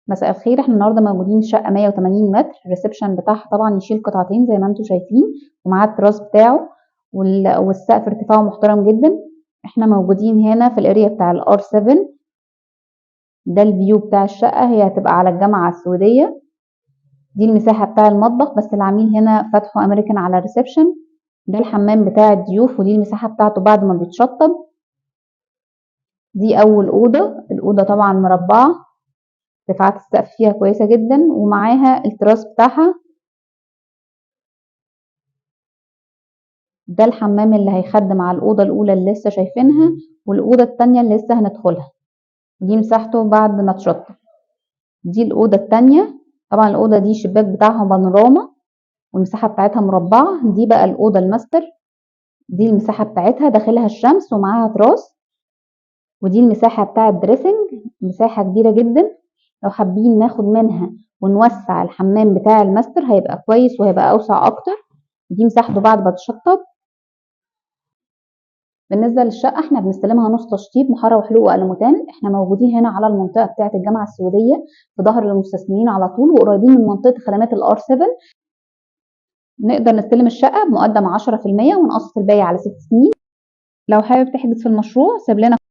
مساء الخير. احنا النهارده موجودين في شقه 180 متر. الريسبشن بتاعها طبعا يشيل قطعتين زي ما انتم شايفين، ومعاه التراس بتاعه والسقف ارتفاعه محترم جدا. احنا موجودين هنا في الاريا بتاع الار 7. ده الفيو بتاع الشقه، هي هتبقى على الجامعه السعوديه. دي المساحه بتاع المطبخ، بس العميل هنا فاتحه امريكان على الريسبشن. ده الحمام بتاع الضيوف، ودي المساحه بتاعته بعد ما بيتشطب. دي اول اوضه. الاوضه طبعا مربعه، ارتفاعات السقف فيها كويسه جدا، ومعاها التراس بتاعها. ده الحمام اللي هيخدم على الأوضة الأولى اللي لسه شايفينها، والأوضة التانية اللي لسه هندخلها. دي مساحته بعد ما تشطب. دي الأوضة التانية. طبعا الأوضة دي الشباك بتاعها بانوراما، والمساحة بتاعتها مربعة. دي بقى الأوضة الماستر. دي المساحة بتاعتها، داخلها الشمس ومعاها تراس. ودي المساحة بتاعة الدريسنج، مساحة كبيرة جدا. لو حابين ناخد منها ونوسع الحمام بتاع الماستر هيبقى كويس وهيبقى أوسع أكتر. دي مساحته بعد ما تشطب. بالنسبه للشقه احنا بنستلمها نص تشطيب، محاره وحلوق والموتان. احنا موجودين هنا على المنطقه بتاعه الجامعه السعوديه، في ظهر المستثمرين على طول، وقريبين من منطقه خدمات الار 7. نقدر نستلم الشقه بمقدم 10% ونقسط الباقي على 6 سنين. لو حابب تحجز في المشروع سيب لنا